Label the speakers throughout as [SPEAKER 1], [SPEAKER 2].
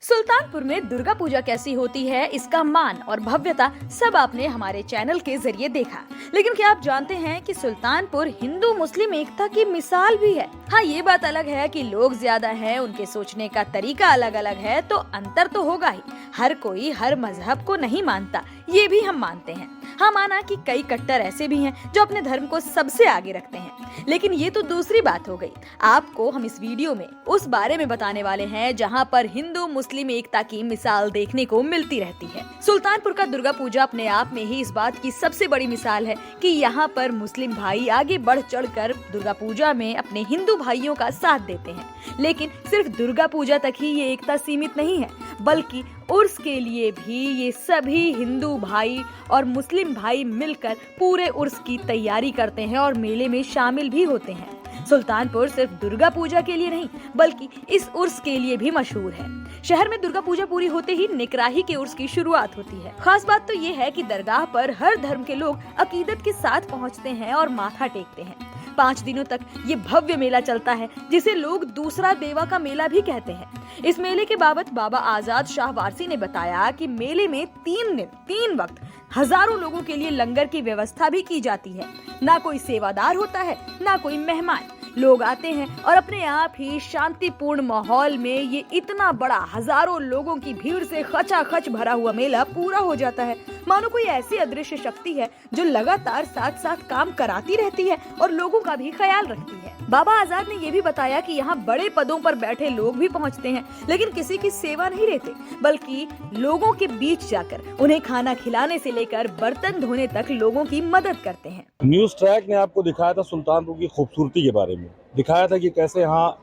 [SPEAKER 1] सुल्तानपुर में दुर्गा पूजा कैसी होती है, इसका मान और भव्यता सब आपने हमारे चैनल के जरिए देखा। लेकिन क्या आप जानते हैं कि सुल्तानपुर हिंदू मुस्लिम एकता की मिसाल भी है। हाँ, ये बात अलग है कि लोग ज्यादा हैं, उनके सोचने का तरीका अलग अलग है, तो अंतर तो होगा ही। हर कोई हर मजहब को नहीं मानता, ये भी हम मानते हैं। हाँ, माना कि कई कट्टर ऐसे भी हैं जो अपने धर्म को सबसे आगे रखते हैं, लेकिन ये तो दूसरी बात हो गई। आपको हम इस वीडियो में उस बारे में बताने वाले हैं जहाँ पर हिंदू मुस्लिम एकता की मिसाल देखने को मिलती रहती है। सुल्तानपुर का दुर्गा पूजा अपने आप में ही इस बात की सबसे बड़ी मिसाल है कि यहाँ पर मुस्लिम भाई आगे बढ़ चढ़कर दुर्गा पूजा में अपने हिंदू भाइयों का साथ देते हैं। लेकिन सिर्फ दुर्गा पूजा तक ही ये एकता सीमित नहीं है, बल्कि उर्स के लिए भी ये सभी हिंदू भाई और मुस्लिम भाई मिलकर पूरे उर्स की तैयारी करते हैं और मेले में शामिल भी होते हैं। सुल्तानपुर सिर्फ दुर्गा पूजा के लिए नहीं, बल्कि इस उर्स के लिए भी मशहूर है। शहर में दुर्गा पूजा पूरी होते ही निकराही के उर्स की शुरुआत होती है। खास बात तो ये है कि दरगाह पर हर धर्म के लोग अकीदत के साथ पहुंचते हैं और माथा टेकते हैं। 5 दिनों तक ये भव्य मेला चलता है, जिसे लोग दूसरा देवा का मेला भी कहते हैं। इस मेले के बाबत बाबा आजाद शाह वारसी ने बताया कि मेले में 3 दिन 3 वक्त हजारों लोगों के लिए लंगर की व्यवस्था भी की जाती है। ना कोई सेवादार होता है, ना कोई मेहमान। लोग आते हैं और अपने आप ही शांतिपूर्ण माहौल में ये इतना बड़ा हजारों लोगों की भीड़ से खचाखच भरा हुआ मेला पूरा हो जाता है। मानो कोई ऐसी अदृश्य शक्ति है जो लगातार साथ साथ काम कराती रहती है और लोगों का भी ख्याल रखती है। बाबा आजाद ने ये भी बताया कि यहाँ बड़े पदों पर बैठे लोग भी पहुँचते हैं, लेकिन किसी की सेवा नहीं लेते, बल्कि लोगों के बीच जाकर उन्हें खाना खिलाने से लेकर बर्तन धोने तक लोगों की मदद करते हैं।
[SPEAKER 2] न्यूज़ ट्रैक ने आपको दिखाया था सुल्तानपुर की खूबसूरती के बारे में, दिखाया था कि कैसे यहाँ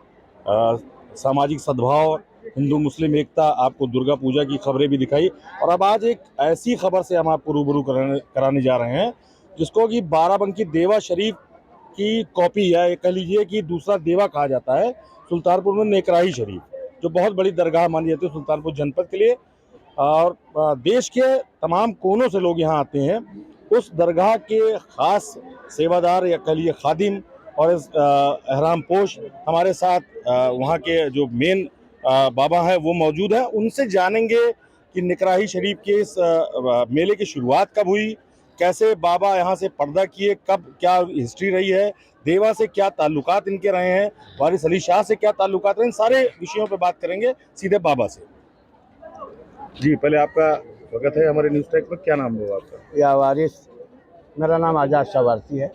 [SPEAKER 2] सामाजिक सद्भाव, हिंदू मुस्लिम एकता, आपको दुर्गा पूजा की खबरें भी दिखाई। और अब आज एक ऐसी खबर से हम आपको रूबरू कराने जा रहे हैं जिसको कि बाराबंकी देवा शरीफ की कॉपी है, कह लीजिए कि दूसरा देवा कहा जाता है सुल्तानपुर में नेकराही शरीफ, जो बहुत बड़ी दरगाह मानी जाती है सुल्तानपुर जनपद के लिए। और देश के तमाम कोनों से लोग यहाँ आते हैं। उस दरगाह के खास सेवादार या कह लीजिए खादिम और इस एहराम पोश हमारे साथ वहाँ के जो मेन बाबा हैं वो मौजूद हैं। उनसे जानेंगे कि निकराही शरीफ के इस मेले की शुरुआत कब हुई, कैसे बाबा यहाँ से पर्दा किए, कब क्या हिस्ट्री रही है, देवा से क्या ताल्लुकात इनके रहे हैं, वारिस अली शाह से क्या ताल्लुकात रहे, इन सारे विषयों पर बात करेंगे सीधे बाबा से। जी, पहले आपका स्वागत है हमारे न्यूज़ ट्रैक पर। क्या नाम होगा आपका?
[SPEAKER 3] या वारिस, मेरा नाम आजाद शाह वारसी है।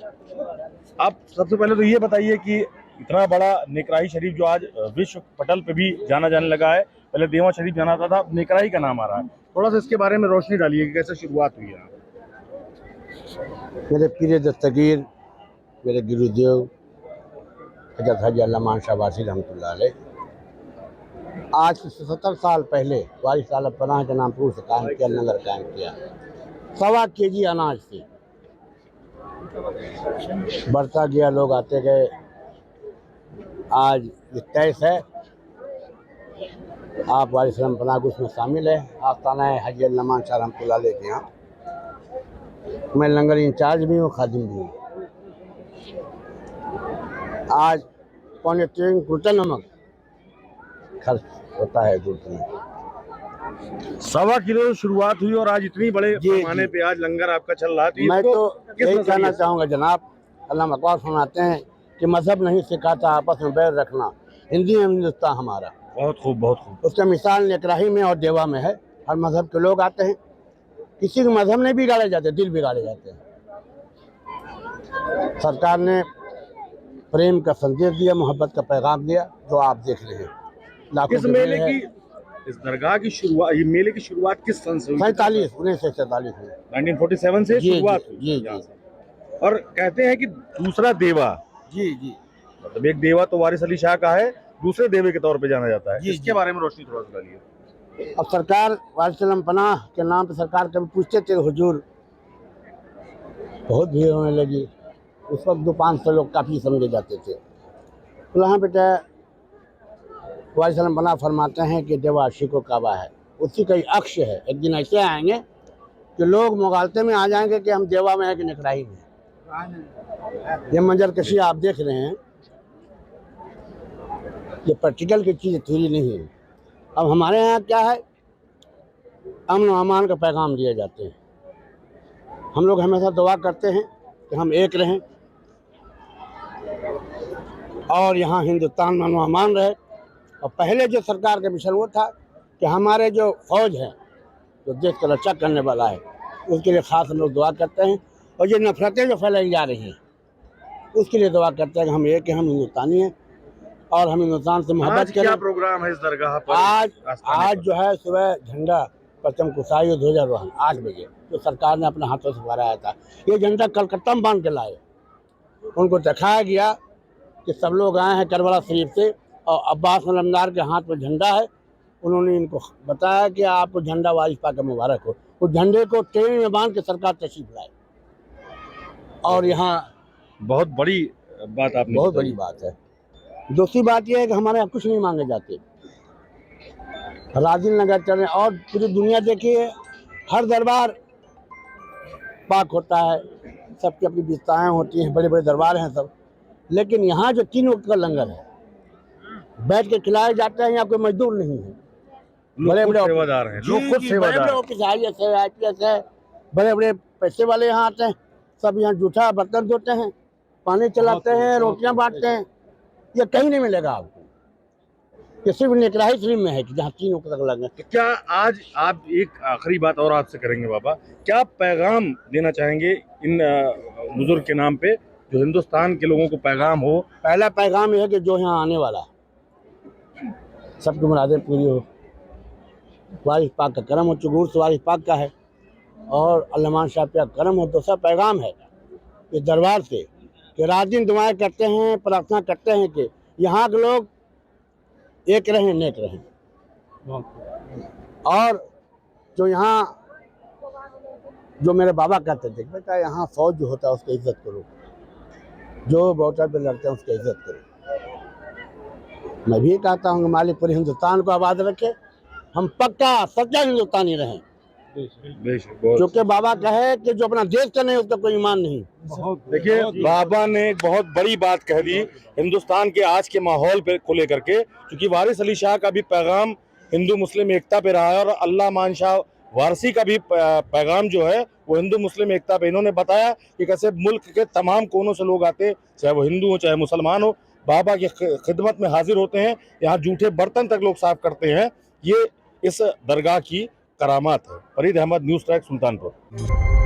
[SPEAKER 2] आप सबसे पहले तो ये बताइए कि इतना बड़ा नेकराही शरीफ जो आज विश्व पटल पे भी जाना जाने लगा है, पहले देवा शरीफ जाना था, नेकराही का नाम आ रहा है, थोड़ा सा इसके बारे में रोशनी डालिए कि कैसे शुरुआत हुई है।
[SPEAKER 3] मेरे पीर दस्तगीर, मेरे गुरुदेव हजरत हाजी अल्लामा शाह वारसी रहमतुल्लाह अलैह आज से 70 साल पहले वारिस आलम पनाह के नाम पर कायम किया, लंगर कायम किया। 1.25 केजी अनाज से बढ़ता गया, लोग आते गए। आज ये 23 है, आप वारिस आलम पनाह उसमें शामिल है। आस्थाना है हाजी अल्लामा शाह रहमतुल्लाह अलैह के यहाँ। मैं लंगर इंचार्ज भी हूँ, खादिम भी हूँ। आज 3.25 कुंटल नमक खर्च होता है दूध में।
[SPEAKER 2] 1.25 किलो शुरुआत हुई और आज इतनी बड़े पैमाने पे आज लंगर आपका चल रहा है।
[SPEAKER 3] मैं तो यही कहना चाहूँगा जनाब, अल्लाह अकबर फरमाते हैं कि मजहब नहीं सिखाता आपस में बैर रखना, हिंदी में हिंदुस्तान हमारा। बहुत खूब, बहुत खूब। उसका मिसाल नेकराही में और देवा में है। हर मजहब के लोग आते हैं, किसी के मजहब नहीं बिगाड़े जाते, दिल बिगाड़े जाते हैं। सरकार ने प्रेम का संदेश दिया, मोहब्बत का पैगाम दिया, जो आप देख रहे हैं।
[SPEAKER 2] इस मेले की, इस दरगाह की शुरुआत, ये मेले की शुरुआत किस सन से हुई?
[SPEAKER 3] 1947 में,
[SPEAKER 2] 1947 से शुरुआत हुई।
[SPEAKER 3] जी।
[SPEAKER 2] और कहते हैं कि दूसरा देवा,
[SPEAKER 3] जी,
[SPEAKER 2] मतलब एक देवा तो वारिस अली शाह का है, दूसरे देवे के तौर पे जाना जाता है। इसके बारे में रोशनी थोड़ा सा डालिए।
[SPEAKER 3] अब सरकार वारिस आलम पनाह के नाम पे सरकार कभी पूछते थे हुजूर, बहुत भीड़ होने लगी। उस वक्त 200-500 लोग काफ़ी समझे जाते थे। तो यहाँ बेटा वारिस आलम पनाह फरमाते हैं कि देवा आशिको काबा है, उसी का ही अक्ष है। एक दिन ऐसे आएंगे कि लोग मुगालते में आ जाएंगे कि हम देवा में है कि निकराही में। ये मंजर कशी आप देख रहे हैं, ये प्रैक्टिकल की चीज़ थोड़ी नहीं है। अब हमारे यहाँ क्या है, अमन और अमान का पैगाम दिए जाते हैं। हम लोग हमेशा दुआ करते हैं कि हम एक रहें और यहाँ हिंदुस्तान में अमन और अमान रहे। और पहले जो सरकार का मिशन वो था कि हमारे जो फौज है, जो देश का रक्षा करने वाला है, उसके लिए खास हम लोग दुआ करते हैं। और ये नफरतें जो फैलाई जा रही हैं, उसके लिए दुआ करते हैं कि हम एक हैं, हम हिंदुस्तानी हैं और हम हिंदुस्तान से मोहब्बत
[SPEAKER 2] आज क्या
[SPEAKER 3] करें।
[SPEAKER 2] प्रोग्राम है इस दरगाह पर?
[SPEAKER 3] आज जो है सुबह झंडा परचम कुसाई और ध्वजारोहण 8 बजे जो सरकार ने अपने हाथों से फहराया था। ये झंडा कलकत्ता में बांध के लाए। उनको दिखाया गया कि सब लोग आए हैं करबला शरीफ से और अब्बास अलमदार के हाथ में झंडा है। उन्होंने इनको बताया कि आपको झंडा वारिस पाक मुबारक हो। उस झंडे को ट्रेन में बांध के सरकार तशरीफ लाए। और यहाँ
[SPEAKER 2] बहुत बड़ी बात आपने
[SPEAKER 3] बहुत
[SPEAKER 2] बताई।
[SPEAKER 3] बड़ी बात है। दूसरी बात यह है कि हमारे यहाँ कुछ नहीं मांगे जाते। राजिल नगर चले और पूरी दुनिया देखिए, हर दरबार पाक होता है, सबकी अपनी विशेषताएँ होती हैं, बड़े बड़े दरबार हैं सब। लेकिन यहाँ जो 3 वक्त का लंगर है, बैठ के खिलाए जाते हैं। यहाँ कोई मजदूर नहीं है, बड़े बड़े
[SPEAKER 2] सेवादार हैं, लोग खुद सेवादार
[SPEAKER 3] बड़े
[SPEAKER 2] हैं।
[SPEAKER 3] ऑफिस है, IPS है, बड़े बड़े पैसे वाले यहाँ आते हैं। सब यहाँ जूठा बर्तन धोते हैं, पानी चलाते हैं, रोटियां बांटते हैं। ये कहीं नहीं मिलेगा आपको। ये सिर्फ निकराही शरीफ में है कि जहाँ 3 वक्त तक लंगर।
[SPEAKER 2] तो क्या आज आप एक आखिरी बात और आपसे करेंगे बाबा, क्या पैगाम देना चाहेंगे इन बुजुर्ग के नाम पे, जो हिंदुस्तान के लोगों को पैगाम हो?
[SPEAKER 3] पहला पैगाम यह है कि जो यहाँ आने वाला है सबकी मुरादें पूरी हो, वारिस पाक का करम हो। चुगूर वारिस पाक का है और अल्लामान शाह का करम हो। दूसरा पैगाम है इस दरबार से कि रात दिन दुआएं करते हैं, प्रार्थना करते हैं कि यहाँ के लोग एक रहें, नेक रहें। और जो यहाँ जो मेरे बाबा कहते थे, बेटा यहाँ फौज जो होता है उसकी इज्जत करो, जो बॉर्डर पे लड़ते हैं उसकी इज्जत करो। मैं भी कहता हूँ कि मालिक पूरे हिंदुस्तान को आबाद रखे, हम पक्का सच्चा हिंदुस्तानी रहें। क्योंकि बाबा कहे कि जो अपना देश का नहीं उसका कोई ईमान नहीं।
[SPEAKER 2] देखिए, बाबा ने एक बहुत बड़ी बात कह दी हिंदुस्तान के आज के माहौल पे को लेकर के, क्योंकि वारिस अली शाह का भी पैगाम हिंदू मुस्लिम एकता पे रहा है और अल्लाह मान शाह वारसी का भी पैगाम जो है वो हिंदू मुस्लिम एकता पे। इन्होंने बताया कि कैसे मुल्क के तमाम कोनों से लोग आते, चाहे वो हिंदू हो चाहे मुसलमान हो, बाबा की खिदमत में हाजिर होते हैं। यहाँ जूठे बर्तन तक लोग साफ करते हैं। ये इस दरगाह की करामात है। Farid Ahmed, news track, Sultanpur.